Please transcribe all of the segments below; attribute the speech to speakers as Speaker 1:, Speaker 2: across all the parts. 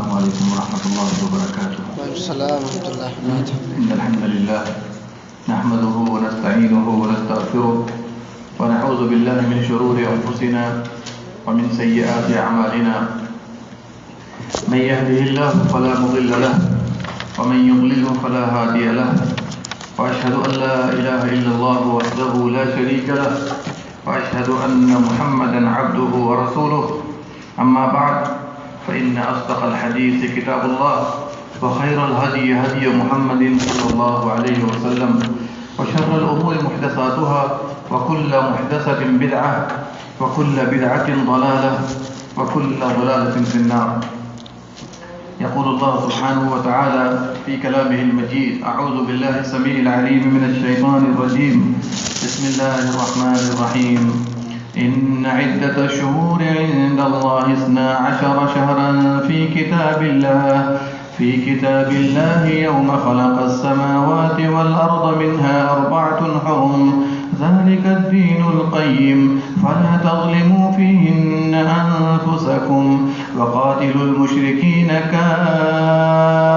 Speaker 1: السلام علیکم ورحمۃ اللہ وبرکاتہ.
Speaker 2: وعلیکم السلام ورحمۃ اللہ وبرکاتہ.
Speaker 1: إن الحمد لله نحمده ونستعينه ونستغفره ونعوذ بالله من شرور أنفسنا ومن سيئات أعمالنا. من يهده الله فلا مضل له ومن يضلله فلا هادي له. وأشهد أن لا إله إلا الله وحده لا شريك له وأشهد أن محمدا عبده ورسوله. أما بعد فإن أصدق الحديث كتاب الله وخير الهدي هدي محمد صلى الله عليه وسلم وشر الأمور محدثاتها وكل محدثة بدعة وكل بدعة ضلالة وكل ضلالة في النار. يقول الله سبحانه وتعالى في كلامه المجيد: أعوذ بالله السميع العليم من الشيطان الرجيم. بسم الله الرحمن الرحيم. إن عدة الشهور عند الله 12 شهرا في كتاب الله يوم خلق السماوات والأرض منها 4 حرم ذلك الدين القيم فلا تظلموا فيهن أنفسكم وقاتلوا المشركين كافة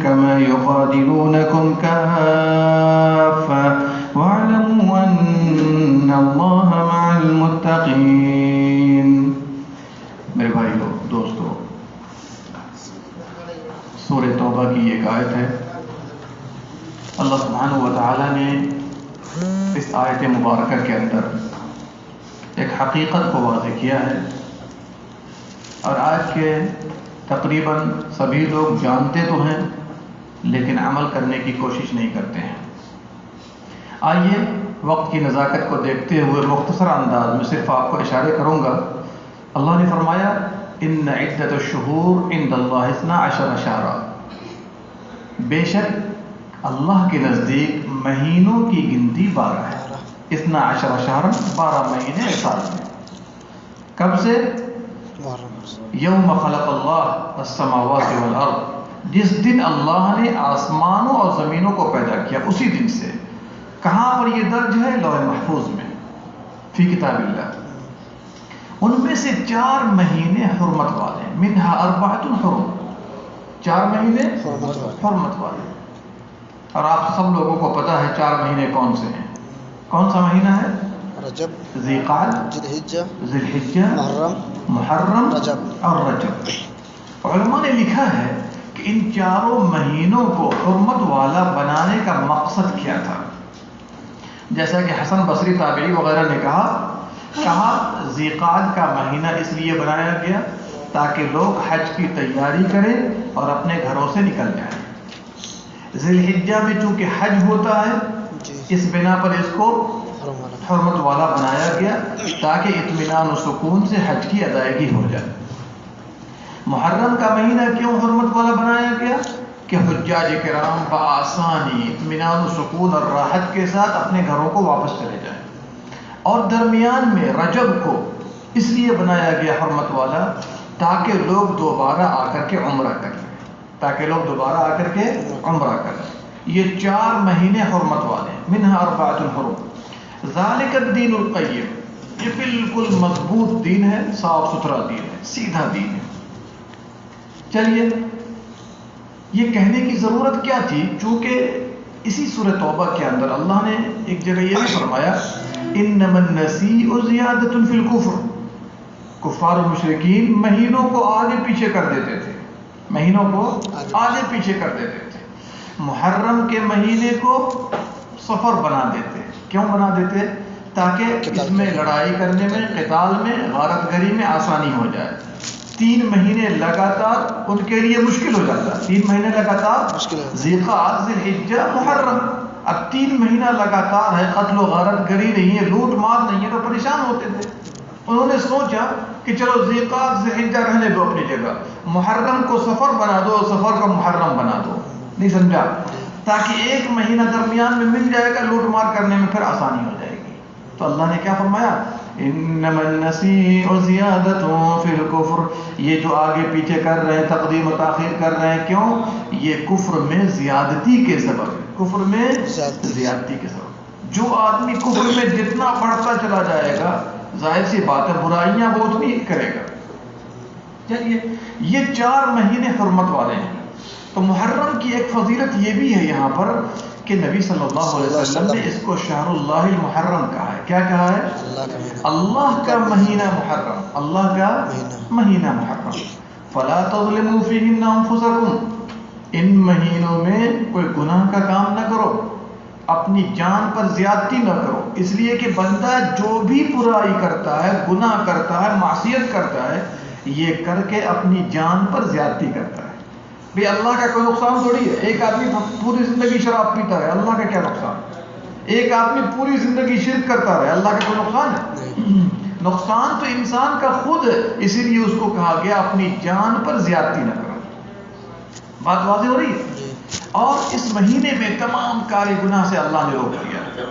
Speaker 1: كما يقاتلونكم كافة واعلموا أن الله مع المتقين. میرے بھائیو دوستو، سورہ توبہ کی ایک آیت ہے. اللہ سبحانہ و تعالی نے اس آیت مبارکہ کے اندر ایک حقیقت کو واضح کیا ہے، اور آج کے تقریباً سبھی لوگ جانتے تو ہیں لیکن عمل کرنے کی کوشش نہیں کرتے ہیں. آئیے وقت کی نزاکت کو دیکھتے ہوئے مختصر انداز میں صرف آپ کو اشارے کروں گا. اللہ نے فرمایا: ان عدت الشہور عند اللہ 12 شہرا. بے شک اللہ کے نزدیک مہینوں کی گنتی 12 ہے. 12 شہرا 12 مہینے سال میں. کب سے؟ یوم خلق اللہ السماوات والارض، جس دن اللہ نے آسمانوں اور زمینوں کو پیدا کیا، اسی دن سے. کہاں پر یہ درج ہے؟ لوح محفوظ میں، فی کتاب اللہ. ان میں سے 4 مہینے حرمت والے، منہا 4 حرم، 4 مہینے حرمت والے. اور آپ سب لوگوں کو پتا ہے 4 مہینے کون سے ہیں. کون سا مہینہ ہے؟
Speaker 2: رجب،
Speaker 1: ذی القعدہ، ذی الحجہ، محرم اور رجب. علماء نے لکھا ہے کہ ان 4 مہینوں کو حرمت والا بنانے کا مقصد کیا تھا. جیسا کہ حسن بصری تابعی وغیرہ نے کہا ذی القعدہ کا مہینہ اس لیے بنایا گیا تاکہ لوگ حج کی تیاری کریں اور اپنے گھروں سے نکل جائیں. ذی الحجہ میں چونکہ حج ہوتا ہے، اس بنا پر اس کو حرمت والا بنایا گیا تاکہ اطمینان و سکون سے حج کی ادائیگی ہو جائے. محرم کا مہینہ کیوں حرمت والا بنایا گیا؟ کہ حجاج کرام بآسانی اطمینان و سکون اور راحت کے ساتھ اپنے گھروں کو واپس چلے جائیں. اور درمیان میں رجب کو اس لیے بنایا گیا حرمت والا تاکہ لوگ دوبارہ آ کر کے عمرہ کریں. یہ 4 مہینے حرمت والے، منہا 4 حرم. ذالک الدین القیم، یہ بالکل مضبوط دین ہے، صاف ستھرا دین ہے، سیدھا دین ہے. چلیے، یہ کہنے کی ضرورت کیا تھی؟ چونکہ اسی سورہ توبہ کے اندر اللہ نے ایک جگہ یہ بھی فرمایا: انما النسیء زیادۃ فی الکفر. کفار و مشرکین مہینوں کو آگے پیچھے کر دیتے تھے، محرم کے مہینے کو صفر بنا دیتے. کیوں بنا دیتے؟ تاکہ اس میں لڑائی کرنے میں، قتال میں، غارت گری میں آسانی ہو جائے. 3 مہینے لگاتار ان کے لیے مشکل ہو جاتا. 3 مہینے لگاتار، ذی القعدہ، ذی الحجہ، محرم. اب 3 مہینہ لگاتار ہے، قتل و غارت گری نہیں ہے، لوٹ مار نہیں ہے، تو پریشان ہوتے تھے. انہوں نے سوچا کہ چلو ذی القعدہ، ذی الحجہ رہنے دو اپنی جگہ، محرم کو صفر بنا دو، صفر کو محرم بنا دو. نہیں سمجھا؟ تاکہ 1 مہینہ درمیان میں مل جائے گا، لوٹ مار کرنے میں پھر آسانی ہو جائے گی. تو اللہ نے کیا فرمایا؟ انما النسیء زیادۃ فی الکفر. یہ جو آگے پیچھے کر رہے ہیں، تقدیم و تاخیر کر رہے ہیں، کیوں؟ یہ کفر میں زیادتی کے سبب ہے. کفر میں زیادتی کے سبب. جو آدمی کفر میں جتنا بڑھتا چلا جائے گا، ظاہر سی بات ہے برائیاں وہ اتنی کرے گا. چلیے یہ 4 مہینے حرمت والے ہیں. تو محرم کی ایک فضیلت یہ بھی ہے یہاں پر کہ نبی صلی اللہ علیہ وسلم نے اس کو شہر اللہ المحرم کہا ہے. کیا کہا ہے؟ اللہ کا مہینہ محرم، اللہ کا مہینہ محرم. فلا تظلموا فیہن انفسکم، ان مہینوں میں کوئی گناہ کا کام نہ کرو، اپنی جان پر زیادتی نہ کرو. اس لیے کہ بندہ جو بھی برائی کرتا ہے، گناہ کرتا ہے، معصیت کرتا ہے، یہ کر کے اپنی جان پر زیادتی کرتا ہے. بھئی اللہ کا کوئی نقصان تھوڑی ہے. ایک آدمی پوری زندگی شراب پیتا ہے، اللہ کا کیا نقصان؟ ایک آدمی پوری زندگی شرک کرتا ہے، اللہ کا کوئی نقصان ہے؟ نقصان تو انسان کا خود ہے. اسی لیے اس کو کہا گیا اپنی جان پر زیادتی نہ کرو. بات واضح ہو رہی ہے؟ اور اس مہینے میں تمام کارے گناہ سے اللہ نے روک دیا.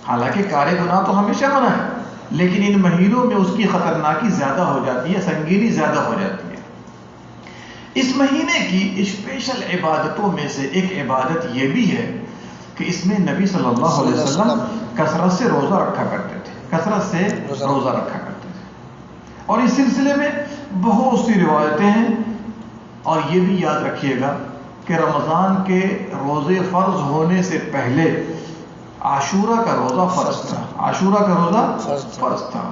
Speaker 1: حالانکہ کارے گناہ تو ہمیشہ منع ہے، لیکن ان مہینوں میں اس کی خطرناکی زیادہ ہو جاتی ہے، سنگینی زیادہ ہو جاتی ہے. اس مہینے کی اسپیشل عبادتوں میں سے ایک عبادت یہ بھی ہے کہ اس میں نبی صلی اللہ علیہ وسلم کثرت سے روزہ رکھا کرتے تھے، کثرت سے روزہ رکھا کرتے تھے. اور اس سلسلے میں بہت سی روایتیں ہیں. اور یہ بھی یاد رکھیے گا کہ رمضان کے روزے فرض ہونے سے پہلے عاشورہ کا روزہ فرض تھا. عاشورہ کا روزہ فرض تھا.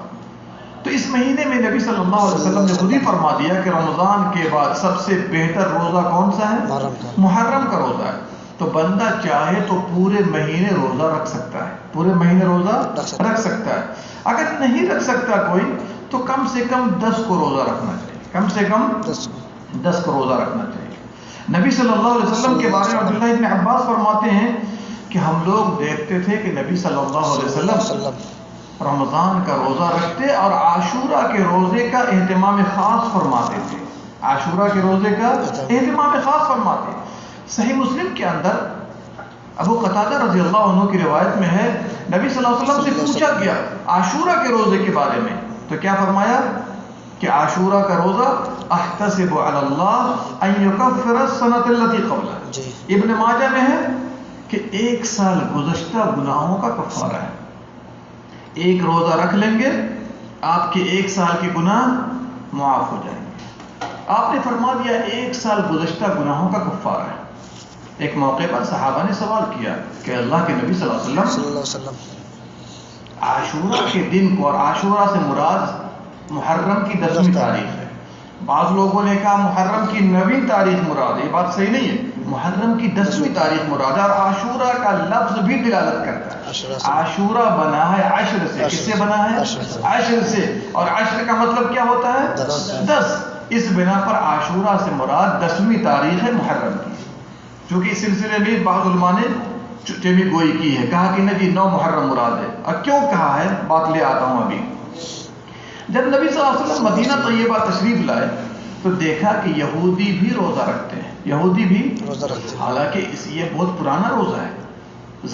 Speaker 1: تو اس مہینے میں نبی صلی اللہ علیہ وسلم نے خود ہی فرما دیا کہ رمضان کے بعد سب سے بہتر روزہ کون سا ہے؟ محرم کا روزہ ہے. تو بندہ چاہے تو پورے مہینے روزہ رکھ سکتا ہے، پورے مہینے روزہ رکھ سکتا ہے. اگر نہیں رکھ سکتا کوئی تو کم سے کم 10 کو روزہ رکھنا چاہیے، کم سے کم 10 کو روزہ رکھنا چاہیے. نبی صلی اللہ علیہ وسلم کے بارے میں عبداللہ ابن عباس فرماتے ہیں کہ ہم لوگ دیکھتے تھے کہ نبی صلی اللہ علیہ وسلم رمضان کا روزہ رکھتے اور عاشورہ کے روزے کا اہتمام خاص فرماتے تھے. عاشورہ کے روزے کا اہتمام خاص فرماتے. صحیح مسلم کے اندر ابو قتادہ رضی اللہ عنہ کی روایت میں ہے نبی صلی اللہ علیہ وسلم سے پوچھا گیا عاشورہ کے روزے کے بارے میں، تو کیا فرمایا کہ عاشورہ کا روزہ احتسب علی اللہ ان یکفر السنۃ التي قبلہ. ابن ماجہ میں ہے کہ 1 سال گزشتہ گناہوں کا کفارہ ہے. ایک روزہ رکھ لیں گے آپ کے 1 سال کے گناہ معاف ہو جائیں گے. آپ نے فرما دیا 1 سال گزشتہ گناہوں کا کفارہ ہے. ایک موقع پر صحابہ نے سوال کیا کہ اللہ کے نبی صلی اللہ علیہ وسلم عاشورہ کے دن کو، اور عاشورہ سے مراد محرم کی 10ویں تاریخ ہے. بعض لوگوں نے کہا محرم کی 9ویں تاریخ مراد ہے. یہ بات صحیح نہیں ہے، محرم کی 10ویں تاریخ مراد ہے. اور عاشورہ کا لفظ بھی دلالت کرتا ہے. عاشورہ بنا ہے عشر سے. کس سے بنا ہے؟ عشر سے. اور عشر کا مطلب کیا ہوتا ہے؟ 10. اس بنا پر عاشورہ سے مراد 10ویں تاریخ ہے محرم کی. چونکہ اس سلسلے میں بعض علماء نے چٹیمی گوئی کی ہے، کہا کہ نہیں 9 محرم مراد ہے. اور کیوں کہا ہے بات لے آتا ہوں ابھی. جب نبی صلی اللہ علیہ وسلم مدینہ طیبہ تشریف لائے تو دیکھا کہ یہودی بھی روزہ رکھتے ہیں، یہودی بھی روزہ رکھتے ہیں. حالانکہ یہ بہت پرانا روزہ ہے.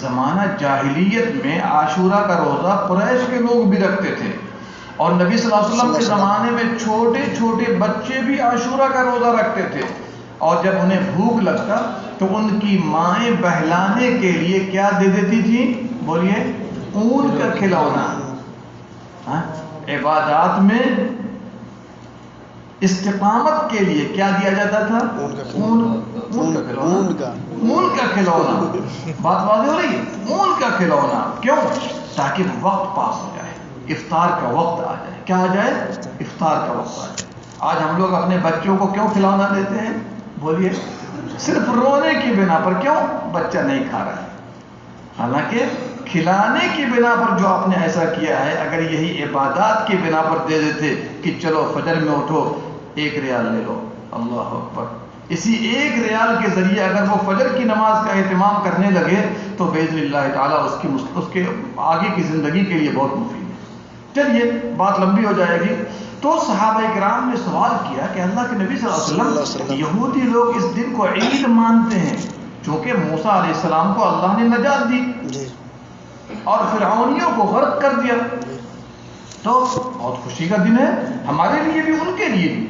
Speaker 1: زمانہ جاہلیت میں عاشورہ کا روزہ قریش کے لوگ بھی رکھتے تھے. اور نبی صلی اللہ علیہ وسلم کے زمانے میں چھوٹے چھوٹے بچے بھی عاشورہ کا روزہ رکھتے تھے. اور جب انہیں بھوک لگتا تو ان کی مائیں بہلانے کے لیے کیا دے دیتی تھی؟ بولیے، اون کا کھلونا. عبادات میں استقامت کے لیے کیا دیا جاتا تھا؟ اون کا کھلونا. بات واضح ہو رہی ہے؟ اون کا کھلونا. کیوں؟ تاکہ وقت پاس ہو جائے، افطار کا وقت آ جائے. کیا آ جائے؟ افطار کا وقت آ جائے. آج ہم لوگ اپنے بچوں کو کیوں کھلونا دیتے ہیں؟ بولیے، صرف رونے کی بنا پر. کیوں؟ بچہ نہیں کھا رہا ہے. حالانکہ کھلانے کی بنا پر جو آپ نے ایسا کیا ہے، اگر یہی عبادات کی بنا پر دے دیتے کہ چلو فجر میں اٹھو 1 ریال لے لو، اللہ اکبر، اسی 1 ریال کے ذریعے اگر وہ فجر کی نماز کا اہتمام کرنے لگے تو باذن اللہ تعالیٰ اس کے آگے کی زندگی کے لیے بہت مفید ہے. چلیے بات لمبی ہو جائے گی. تو صحابہ کرام نے سوال کیا کہ اللہ کے نبی صلی اللہ علیہ وسلم، یہودی لوگ اس دن کو عید مانتے ہیں چونکہ موسیٰ علیہ السلام کو اللہ نے نجات دی اور فرعونیوں کو غرق کر دیا، تو بہت خوشی کا دن ہے ہمارے لیے بھی ان کے لیے بھی.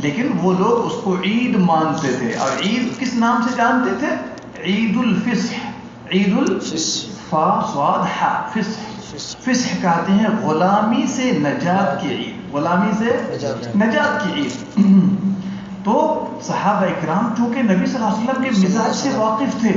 Speaker 1: لیکن وہ لوگ اس کو عید مانتے تھے. اور عید کس نام سے جانتے تھے؟ عید الفصح. عید الفا صاد حا فصح. فصح کہتے ہیں غلامی سے نجات کی عید. غلامی سے نجات کی عید. تو صحابہ اکرام چونکہ نبی صلی اللہ علیہ وسلم کے مزاج سے واقف تھے،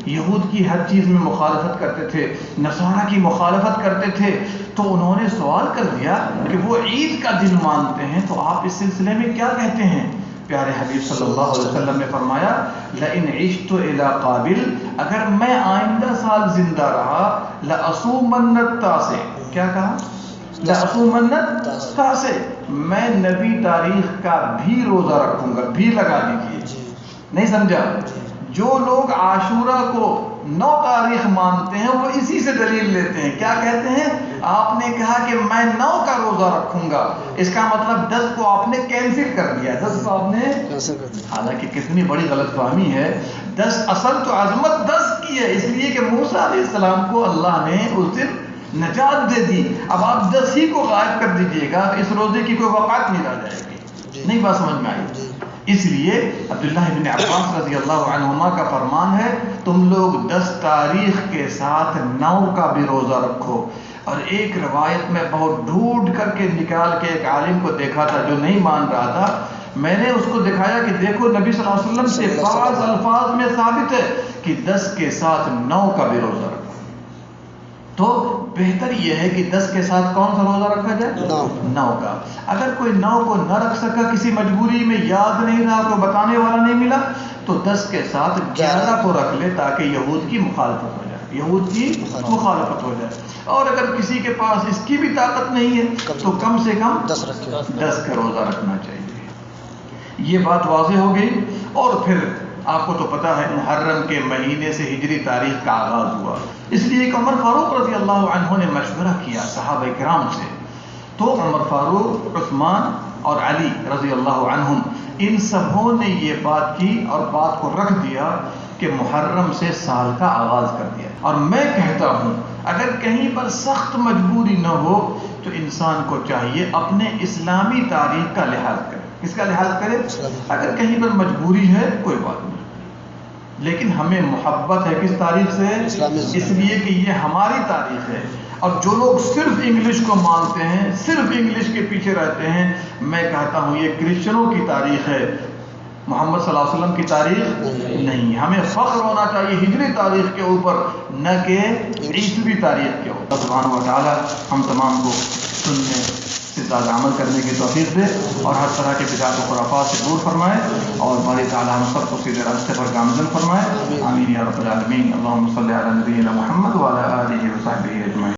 Speaker 1: یہود کی ہر چیز میں مخالفت کرتے تھے، نصارہ کی مخالفت کرتے تھے، تو انہوں نے سوال کر دیا کہ وہ عید کا دن مانتے ہیں تو آپ اس سلسلے میں کیا کہتے ہیں؟ پیارے حبیب صلی اللہ علیہ وسلم نے فرمایا لئن عشت الی قابل، اگر میں آئندہ سال زندہ رہا لأصومن التاسع، کیا کہا؟ لأصومن التاسع، میں نبی تاریخ کا بھی روزہ رکھوں گا. بھی لگا دیجیے، نہیں سمجھا؟ جو لوگ عاشورہ کو 9 تاریخ مانتے ہیں وہ اسی سے دلیل لیتے ہیں. کیا کہتے ہیں؟ آپ نے کہا کہ میں 9 کا روزہ رکھوں گا، اس کا مطلب 10 کو آپ نے کینسل کر دیا. 10 کو آپ نے، حالانکہ کتنی بڑی غلط فہمی ہے. 10 اصل تو عظمت 10 کی ہے، اس لیے کہ موسیٰ علیہ السلام کو اللہ نے اس دن نجات دے دی. اب آپ 10 ہی کو غائب کر دیجئے گا تو اس روزے کی کوئی وقت نہیں رہ جائے گی. نہیں بات سمجھ میں آئی؟ اس لیے عبداللہ بن عباس رضی اللہ عنہما کا فرمان ہے تم لوگ 10 تاریخ کے ساتھ 9 کا بھی روزہ رکھو. اور ایک روایت میں بہت ڈھونڈ کر کے نکال کے ایک عالم کو دیکھا تھا جو نہیں مان رہا تھا، میں نے اس کو دکھایا کہ دیکھو نبی صلی اللہ علیہ وسلم سے بعض الفاظ میں ثابت ہے کہ 10 کے ساتھ 9 کا بھی روزہ رکھو. تو بہتر یہ ہے کہ 10 کے ساتھ کون سا روزہ رکھا جائے؟ 9 کا. اگر کوئی 9 کو نہ رکھ سکا، کسی مجبوری میں یاد نہیں رہا، کوئی بتانے والا نہیں ملا، تو 10 کے ساتھ 11 کو رکھ لے تاکہ یہود کی مخالفت ہو جائے، یہود کی مخالفت ہو جائے. اور اگر کسی کے پاس اس کی بھی طاقت نہیں ہے تو کم سے کم 10 کا روزہ رکھنا چاہیے. یہ بات واضح ہو گئی. اور پھر آپ کو تو پتہ ہے محرم کے مہینے سے ہجری تاریخ کا آغاز ہوا، اس لیے کہ عمر فاروق رضی اللہ عنہ نے مشورہ کیا صحابہ کرام سے. تو عمر فاروق، عثمان اور علی رضی اللہ عنہم، ان سبوں نے یہ بات کی اور بات کو رکھ دیا کہ محرم سے سال کا آغاز کر دیا. اور میں کہتا ہوں اگر کہیں پر سخت مجبوری نہ ہو تو انسان کو چاہیے اپنے اسلامی تاریخ کا لحاظ کرے. کس کا لحاظ کرے؟ اگر کہیں پر مجبوری ہے کوئی بات نہیں، لیکن ہمیں محبت ہے کس تاریخ سے؟ اس لیے کہ یہ ہماری تاریخ ہے. اور جو لوگ صرف انگلش کو مانتے ہیں، صرف انگلش کے پیچھے رہتے ہیں، میں کہتا ہوں یہ کرسچنوں کی تاریخ ہے، محمد صلی اللہ علیہ وسلم کی تاریخ نہیں. ہمیں فخر ہونا چاہیے ہجری تاریخ کے اوپر، نہ کہ عیسوی تاریخ کے اوپر. سبحانہ و تعالی ہم تمام کو سننے سے زیادہ عمل کرنے کی توفیق دے اور ہر طرح کے بدعات و خرافات سے دور فرمائے، اور باری تعالی ہم سب کو سیدھے راستے پر گامزن فرمائے. آمین یا رب العالمین. اللہم صلی علی نبینا محمد وعلی آلہ وصحبہ اجمعین.